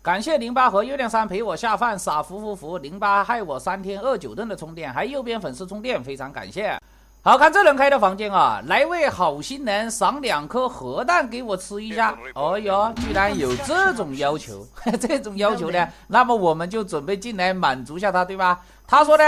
感谢08和月亮山陪我下饭，傻服08害我3天29吨的充电，还右边粉丝充电，非常感谢。好看这人开的房间啊，来位好心人赏2颗核弹给我吃一下。哦哟，居然有这种要求，这种要求呢，那么我们就准备进来满足一下他，对吧？他说呢，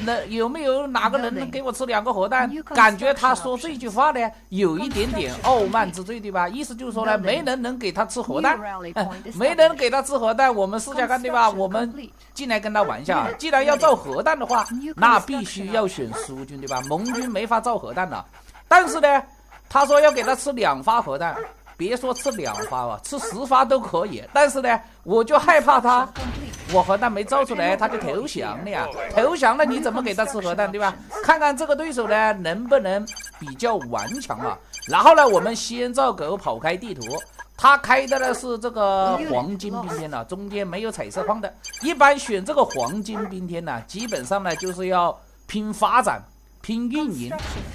那有没有哪个人能给我吃2个核弹？感觉他说这句话呢，有一点点傲慢之罪，对吧？意思就是说呢，没人能给他吃核弹，没人给他吃核弹，我们试下看，对吧？我们进来跟他玩一下，既然要造核弹的话，那必须要选苏军，对吧？盟军没法造核弹了，但是呢，他说要给他吃2发核弹。别说吃2发吧，吃10发都可以。但是呢，我就害怕他，我核弹没造出来，他就投降了呀。投降了，你怎么给他吃核弹，对吧？看看这个对手呢，能不能比较顽强啊？然后呢，我们先造狗跑开地图。他开的呢是这个黄金冰天呢，中间没有彩色框的。一般选这个黄金冰天呢，基本上呢就是要拼发展。拼运营，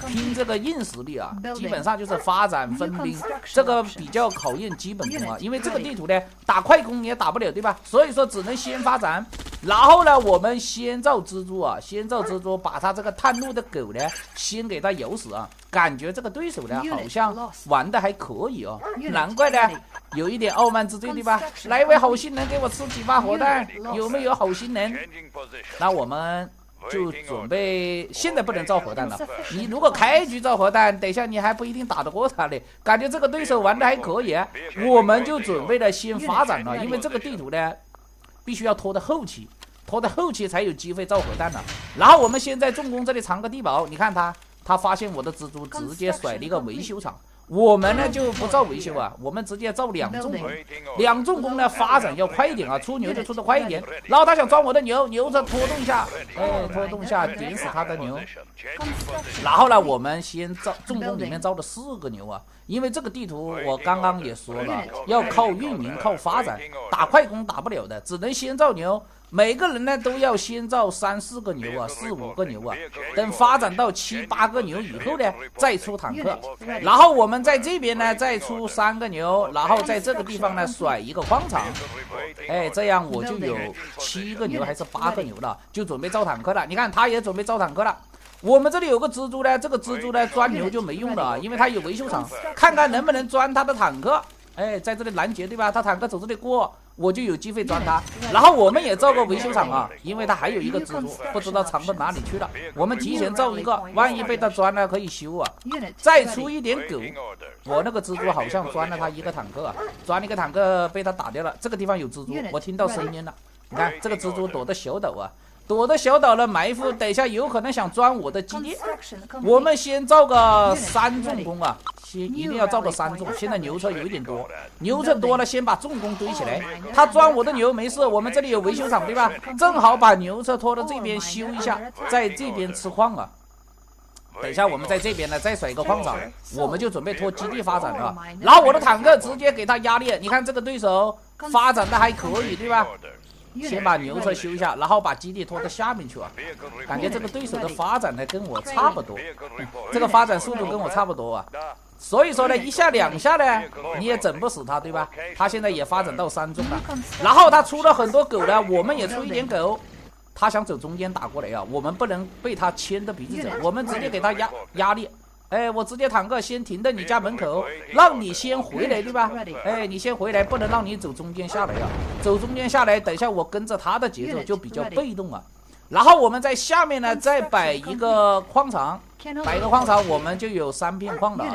拼这个硬实力啊，基本上就是发展分兵，这个比较考验基本功啊。因为这个地图呢，打快攻也打不了，对吧？所以说只能先发展，然后呢，我们先造蜘蛛啊，先造蜘蛛，把他这个探路的狗呢，先给他咬死啊。感觉这个对手呢，好像玩的还可以哦，难怪呢，有一点傲慢之罪，对吧？来一位好心人给我吃几发核弹，有没有好心人？那我们就准备现在不能造核弹了，你如果开局造核弹，等一下你还不一定打得过他嘞。感觉这个对手玩的还可以，我们就准备了先发展了，因为这个地图呢必须要拖到后期，拖到后期才有机会造核弹了。然后我们现在重工这里藏个地堡，你看他发现我的蜘蛛，直接甩了一个维修厂。我们呢就不造维修啊，我们直接造2重工，2重工呢发展要快一点啊，出牛就出得快一点。然后他想装我的牛，牛子拖动一下，拖动一下点死他的牛。然后呢，我们先造重工里面造了4个牛啊，因为这个地图我刚刚也说了，要靠运营靠发展，打快攻打不了的，只能先造牛。每个人呢都要先造3、4个牛啊，4、5个牛啊，等发展到7、8个牛以后呢，再出坦克。然后我们在这边呢再出3个牛，然后在这个地方呢甩一个矿场，这样我就有7个牛还是8个牛了，就准备造坦克了。你看他也准备造坦克了。我们这里有个蜘蛛呢，这个蜘蛛呢钻牛就没用了，因为它有维修厂，看看能不能钻他的坦克。在这里拦截，对吧？他坦克走这里过，我就有机会钻他。然后我们也造个维修厂啊，因为他还有一个蜘蛛，不知道藏到哪里去了。我们提前造一个，万一被他钻了可以修啊。再出一点狗，我那个蜘蛛好像钻了他一个坦克啊，钻了一个坦克被他打掉了。这个地方有蜘蛛，我听到声音了。你看这个蜘蛛躲的小岛啊，躲的小岛的埋伏，等一下有可能想钻我的基地。我们先造个3重工啊。一定要造到3重，现在牛车有一点多，牛车多了，先把重工堆起来。他钻我的牛没事，我们这里有维修厂，对吧？正好把牛车拖到这边修一下，在这边吃矿啊。等一下我们在这边呢再甩一个矿场，我们就准备拖基地发展了。然后我的坦克直接给他压力，你看这个对手发展的还可以，对吧？先把牛车修一下，然后把基地拖到下面去啊。感觉这个对手的发展呢跟我差不多，这个发展速度跟我差不多啊。所以说呢，1下2下呢，你也整不死他，对吧？他现在也发展到3重了，然后他出了很多狗呢，我们也出一点狗。他想走中间打过来啊，我们不能被他牵着鼻子走，我们直接给他压力。我直接坦克先停在你家门口，让你先回来，对吧？你先回来，不能让你走中间下来啊！走中间下来，等一下我跟着他的节奏就比较被动啊。然后我们在下面呢再摆一个矿场，我们就有3片矿了。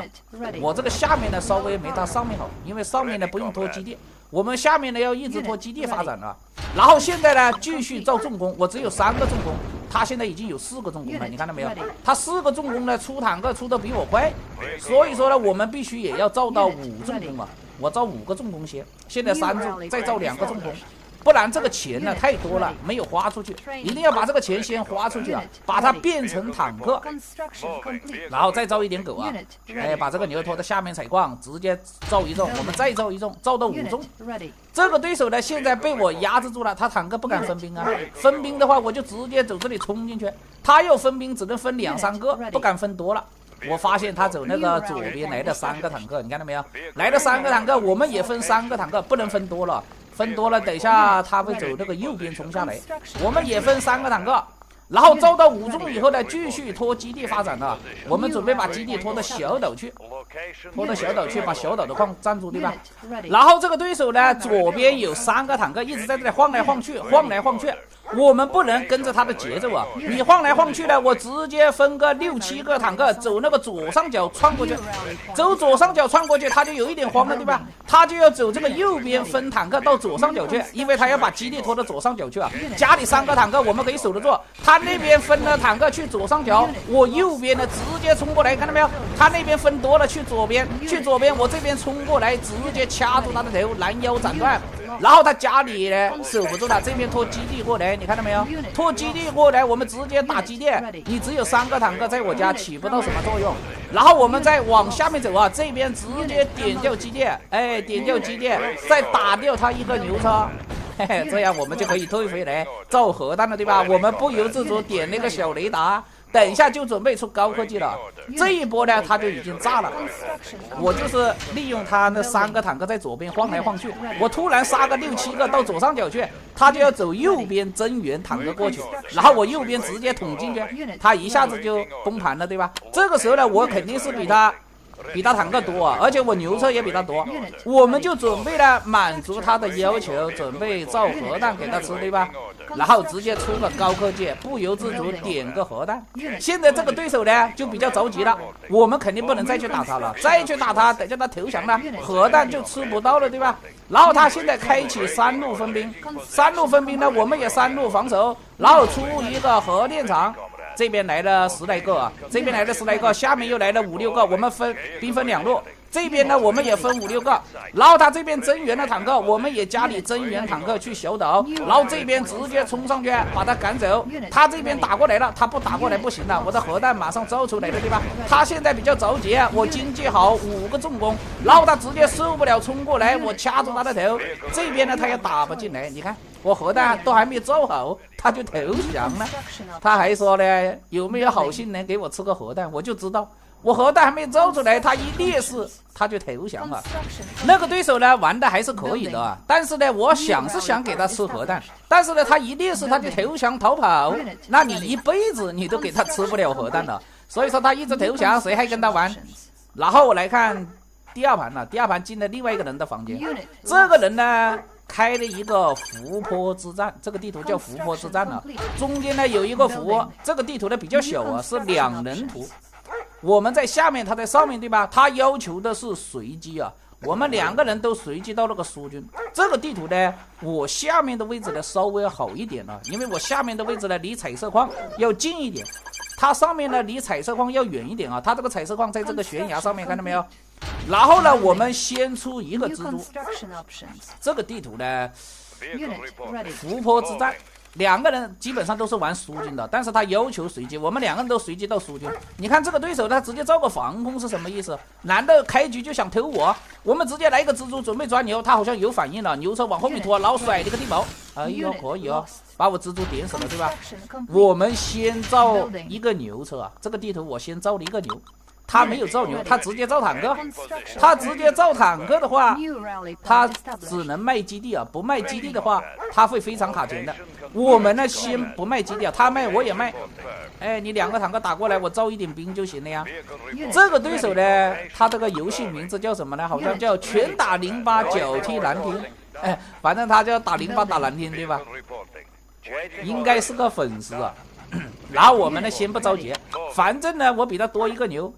我这个下面呢稍微没它上面好，因为上面呢不用拖基地，我们下面呢要一直拖基地发展了。然后现在呢继续造重工，我只有3个重工。他现在已经有4个重工了，你看到没有？他4个重工呢，出坦克出的比我快，所以说呢，我们必须也要造到5重工啊。我造5个重工先，现在3重，再造2个重工，不然这个钱呢太多了，没有花出去，一定要把这个钱先花出去啊，把它变成坦克，然后再造一点狗啊，把这个牛拖到下面采矿，直接造1重，我们再造1重，造到5重。这个对手呢，现在被我压制住了，他坦克不敢分兵啊，分兵的话我就直接走这里冲进去，他要分兵只能分2、3个，不敢分多了。我发现他走那个左边来的3个坦克，你看到没有？来的3个坦克，我们也分3个坦克，不能分多了。分多了，等一下他会走那个右边冲下来。我们也分3个坦克。然后遭到5中以后呢，继续拖基地发展了。我们准备把基地拖到小岛去，把小岛的矿占住，对吧？然后这个对手呢，左边有3个坦克一直在这里晃来晃去。我们不能跟着他的节奏啊！你晃来晃去呢，我直接分个6、7个坦克走那个左上角穿过去，他就有一点慌了，对吧？他就要走这个右边分坦克到左上角去，因为他要把基地拖到左上角去啊。家里3个坦克我们可以守得住，他那边分了坦克去左上角，我右边呢直接冲过来，看到没有？他那边分多了去左边，我这边冲过来，直接掐住他的头，拦腰斩断。然后他家里呢守不住了，这边拖基地过来，你看到没有？拖基地过来，我们直接打基地，你只有3个坦克在我家起不到什么作用。然后我们再往下面走啊，这边直接点掉基地，再打掉他一个牛车。这样我们就可以退回来造核弹了，对吧？我们不由自主点那个小雷达，等一下就准备出高科技了。这一波呢，他就已经炸了。我就是利用他那3个坦克在左边晃来晃去，我突然杀个6、7个到左上角去，他就要走右边增援坦克过去，然后我右边直接捅进去，他一下子就崩盘了，对吧？这个时候呢，我肯定是比他坦克多啊，而且我牛车也比他多，我们就准备了满足他的要求，准备造核弹给他吃，对吧？然后直接出个高科技，不由自主点个核弹。现在这个对手呢就比较着急了，我们肯定不能再去打他了，再去打他，等下他投降了，核弹就吃不到了，对吧？然后他现在开启3路分兵呢，我们也3路防守，然后出一个核电厂。这边来了10来个啊，下面又来了5、6个，我们兵分2路。这边呢，我们也分5、6个，然后他这边增援的坦克，我们也家里增援坦克去小岛，然后这边直接冲上去把他赶走。他这边打过来了，他不打过来不行了，我的核弹马上造出来了，对吧？他现在比较着急，我经济好5个重工，然后他直接受不了冲过来，我掐住他的头。这边呢，他也打不进来，你看我核弹都还没造好，他就投降了。他还说呢，有没有好心人给我吃个核弹？我就知道。我核弹还没造出来，他一劣势他就投降了。那个对手呢玩的还是可以的，但是呢我想给他吃核弹，但是呢他一劣势他就投降逃跑，那你一辈子你都给他吃不了核弹了。所以说他一直投降，谁还跟他玩？然后我来看第二盘了，第二盘进了另外一个人的房间，这个人呢开了一个湖泊之战，这个地图叫湖泊之战了，中间呢有一个湖，这个地图呢比较小啊，是2人图。我们在下面，他在上面，对吧？他要求的是随机啊，我们2个人都随机到那个苏军。这个地图呢，我下面的位置呢稍微好一点了，因为我下面的位置呢离彩色矿要近一点，它上面呢离彩色矿要远一点啊。它这个彩色矿在这个悬崖上面，看到没有？然后呢，我们先出一个蜘蛛。这个地图呢，湖泊之战。2个人基本上都是玩苏军的，但是他要求随机，我们2个人都随机到苏军。你看这个对手他直接造个防空是什么意思？难道开局就想偷我？我们直接来一个蜘蛛准备抓牛，他好像有反应了，牛车往后面拖，然后甩了一个地堡，哎呦可以哦，把我蜘蛛点死了，对吧？我们先造一个牛车啊，这个地图我先造了一个牛。他没有造牛，他直接造坦克。他直接造坦克的话，他只能卖基地啊！不卖基地的话，他会非常卡钱的。我们呢，先不卖基地啊，他卖我也卖。哎，你2个坦克打过来，我造一点兵就行了呀。这个对手呢，他这个游戏名字叫什么呢？好像叫拳打08，脚踢蓝天。哎，反正他叫打08打蓝天，对吧？应该是个粉丝啊。然后我们呢，先不着急，反正呢，我比他多一个牛，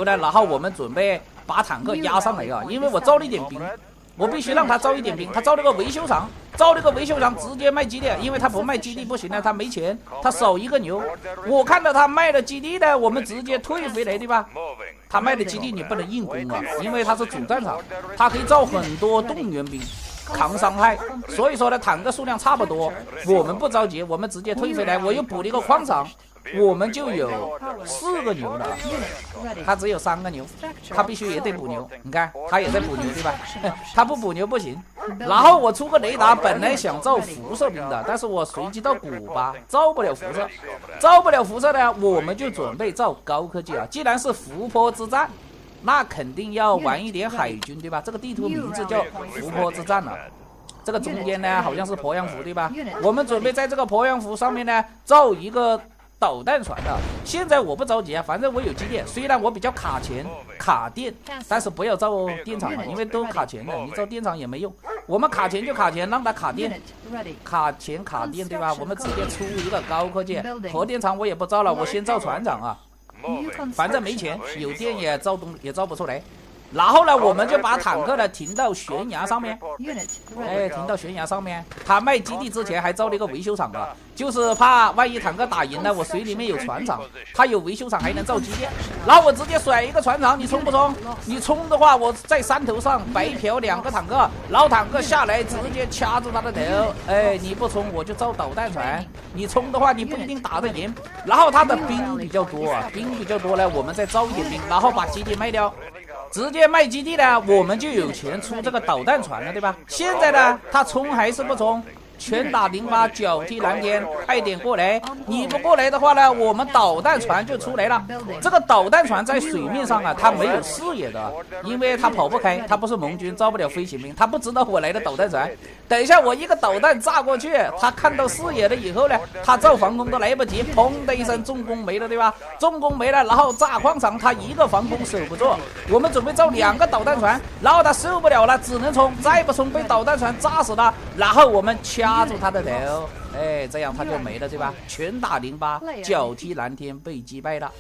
呢，然后我们准备把坦克压上来啊，因为我造了一点兵，我必须让他造一点兵。他造了个维修厂，直接卖基地，因为他不卖基地不行了，他没钱，他少一个牛。我看到他卖了基地呢，我们直接退回来，对吧？他卖的基地你不能硬攻啊，因为他是主战场，他可以造很多动员兵。抗伤害，所以说呢，坦克数量差不多，我们不着急，我们直接退回来。我又补了一个矿场，我们就有4个牛了，他只有3个牛，他必须也得补牛。你看，他也在补牛，对吧？他不补牛不行。然后我出个雷达，本来想造辐射兵的，但是我随机到古巴，造不了辐射呢，我们就准备造高科技啊。既然是湖泊之战，那肯定要玩一点海军，对吧？这个地图名字叫湖泊之战了。这个中间呢好像是鄱阳湖，对吧？我们准备在这个鄱阳湖上面呢造一个导弹船的。现在我不着急啊，反正我有基地，虽然我比较卡钱卡电，但是不要造电厂了，因为都卡钱的，你造电厂也没用。我们卡钱就卡钱，让它卡电，卡钱卡电，对吧？我们直接出一个高科技核电厂，我也不造了，我先造船厂啊。反正没钱，有电也造不出来。然后呢，我们就把坦克呢停到悬崖上面，停到悬崖上面。他卖基地之前还造了一个维修厂啊，就是怕万一坦克打赢了，我水里面有船厂，他有维修厂还能造基地。然后我直接甩一个船厂，你冲不冲？你冲的话，我在山头上白嫖2个坦克，老坦克下来直接掐住他的头。你不冲我就造导弹船，你冲的话你不一定打得赢。然后他的兵比较多啊，兵比较多呢，我们再招一点兵，然后把基地卖掉。直接卖基地呢，我们就有钱出这个导弹船了，对吧？现在呢，他冲还是不冲？拳打08，脚踢蓝天，快点过来！你不过来的话呢，我们导弹船就出来了。这个导弹船在水面上啊，它没有视野的，因为它跑不开，它不是盟军，造不了飞行兵，它不知道我来的导弹船。等一下我一个导弹炸过去，它看到视野了以后呢，它造防空都来不及，砰的一声重工没了，对吧？重工没了，然后炸矿场，它一个防空守不住。我们准备造2个导弹船，然后它受不了了，只能冲，再不冲被导弹船炸死了，然后我们掐住他的头，这样他就没了，对吧？拳打08，脚踢蓝天，被击败了。